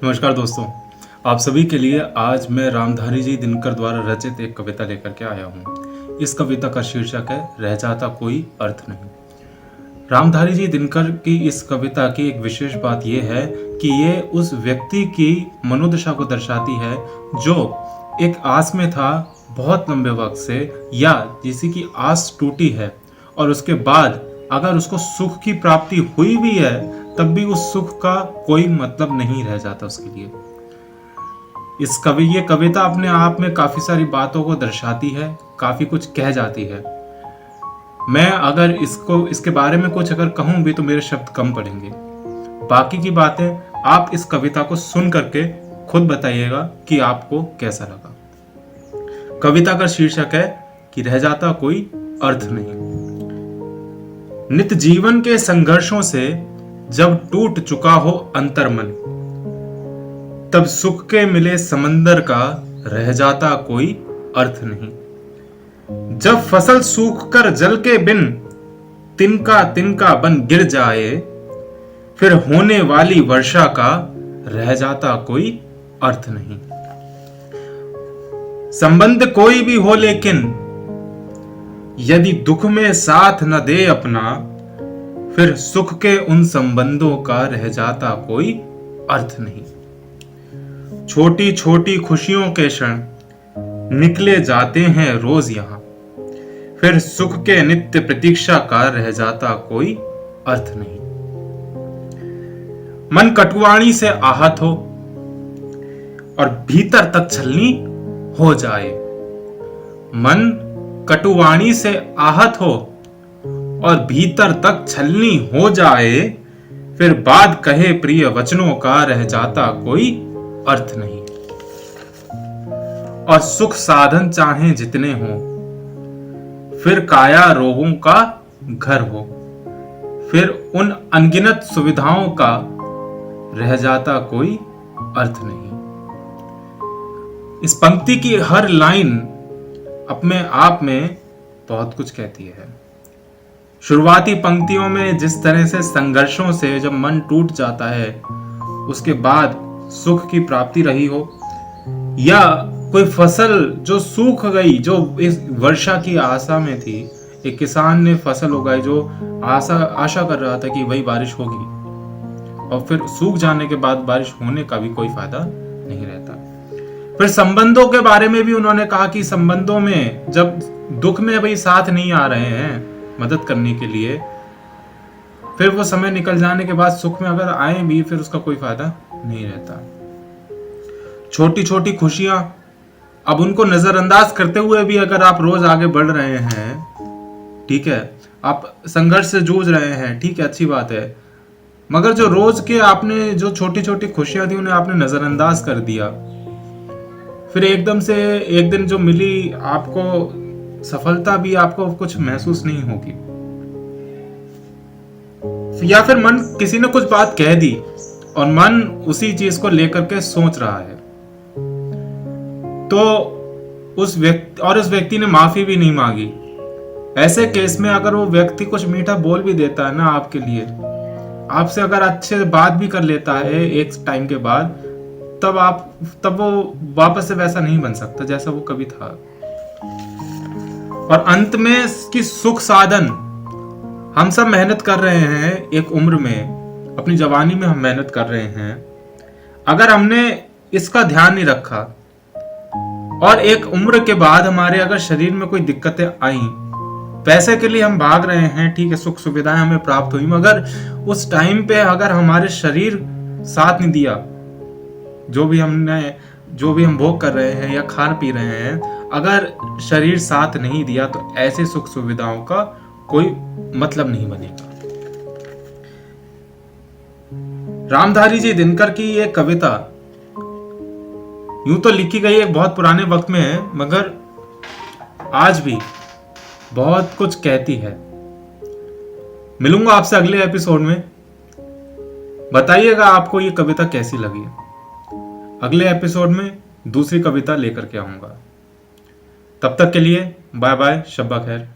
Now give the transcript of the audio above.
नमस्कार दोस्तों, आप सभी के लिए आज मैं रामधारी जी दिनकर द्वारा रचित एक कविता लेकर के आया हूँ। इस कविता का शीर्षक है रह जाता कोई अर्थ नहीं। रामधारी जी दिनकर की इस कविता की एक विशेष बात यह है कि ये उस व्यक्ति की मनोदशा को दर्शाती है जो एक आस में था बहुत लंबे वक्त से, या किसी की आस टूटी है और उसके बाद अगर उसको सुख की प्राप्ति हुई भी है तब भी उस सुख का कोई मतलब नहीं रह जाता उसके लिए। ये कविता अपने आप में काफी सारी बातों को दर्शाती है, काफी कुछ कह जाती है। मैं अगर इसके बारे में कुछ अगर कहूं भी तो मेरे शब्द कम पड़ेंगे। बाकी की बातें आप इस कविता को सुन करके खुद बताइएगा कि आपको कैसा लगा। कविता का शीर्षक है कि रह जाता कोई अर्थ नहीं। नित जीवन के संघर्षों से जब टूट चुका हो अंतर्मन, तब सुख के मिले समंदर का रह जाता कोई अर्थ नहीं। जब फसल सूख कर जल के बिन तिनका तिनका बन गिर जाए, फिर होने वाली वर्षा का रह जाता कोई अर्थ नहीं। संबंध कोई भी हो लेकिन यदि दुख में साथ न दे अपना, फिर सुख के उन संबंधों का रह जाता कोई अर्थ नहीं। छोटी छोटी खुशियों के क्षण निकले जाते हैं रोज यहां, फिर सुख के नित्य प्रतीक्षा का रह जाता कोई अर्थ नहीं। मन कटुवाणी से आहत हो और भीतर तक छलनी हो जाए, मन कटुवाणी से आहत हो और भीतर तक छलनी हो जाए, फिर बाद कहे प्रिय वचनों का रह जाता कोई अर्थ नहीं। और सुख साधन चाहे जितने हों, फिर काया रोगों का घर हो, फिर उन अनगिनत सुविधाओं का रह जाता कोई अर्थ नहीं। इस पंक्ति की हर लाइन अपने आप में बहुत कुछ कहती है। शुरुआती पंक्तियों में जिस तरह से संघर्षों से जब मन टूट जाता है उसके बाद सुख की प्राप्ति रही हो, या कोई फसल जो सूख गई, जो इस वर्षा की आशा में थी, एक किसान ने फसल उगाई जो आशा कर रहा था कि वही बारिश होगी, और फिर सूख जाने के बाद बारिश होने का भी कोई फायदा नहीं रहता। फिर संबंधों के बारे में भी उन्होंने कहा कि संबंधों में जब दुख में भाई साथ नहीं आ रहे हैं मदद करने के लिए, फिर वो समय निकल जाने के बाद सुख में अगर आए भी फिर उसका कोई फायदा नहीं रहता। छोटी छोटी खुशियां, अब उनको नजरअंदाज करते हुए भी अगर आप रोज आगे बढ़ रहे हैं, ठीक है, आप संघर्ष से जूझ रहे हैं, ठीक है, अच्छी बात है, मगर जो रोज के आपने जो छोटी छोटी खुशियां थी उन्हें आपने नजरअंदाज कर दिया, फिर एकदम से एक दिन जो मिली आपको सफलता भी आपको कुछ महसूस नहीं होगी, या फिर मन किसी ने कुछ बात कह दी और मन उसी चीज को लेकर के सोच रहा है, तो उस व्यक्ति ने माफी भी नहीं मांगी। ऐसे केस में अगर वो व्यक्ति कुछ मीठा बोल भी देता है ना आपके लिए, आपसे अगर अच्छे से बात भी कर लेता है एक टाइम के बाद, तब वो वापस से वैसा नहीं बन सकता जैसा वो कभी था। और अंत में कि सुख साधन, हम सब मेहनत कर रहे हैं एक उम्र में, अपनी जवानी में हम मेहनत कर रहे हैं, अगर हमने इसका ध्यान नहीं रखा और एक उम्र के बाद हमारे अगर शरीर में कोई दिक्कतें आई, पैसे के लिए हम भाग रहे हैं, ठीक है, सुख सुविधाएं हमें प्राप्त हुई, मगर उस टाइम पे अगर हमारे शरीर साथ नहीं दिया, जो भी हम भोग कर रहे हैं या खा पी रहे हैं, अगर शरीर साथ नहीं दिया तो ऐसे सुख सुविधाओं का कोई मतलब नहीं बनेगा। रामधारी जी दिनकर की ये कविता यूं तो लिखी गई एक बहुत पुराने वक्त में है, मगर आज भी बहुत कुछ कहती है। मिलूंगा आपसे अगले एपिसोड में, बताइएगा आपको ये कविता कैसी लगी। अगले एपिसोड में दूसरी कविता लेकर के आऊंगा। तब तक के लिए बाय बाय, शब्बा खैर।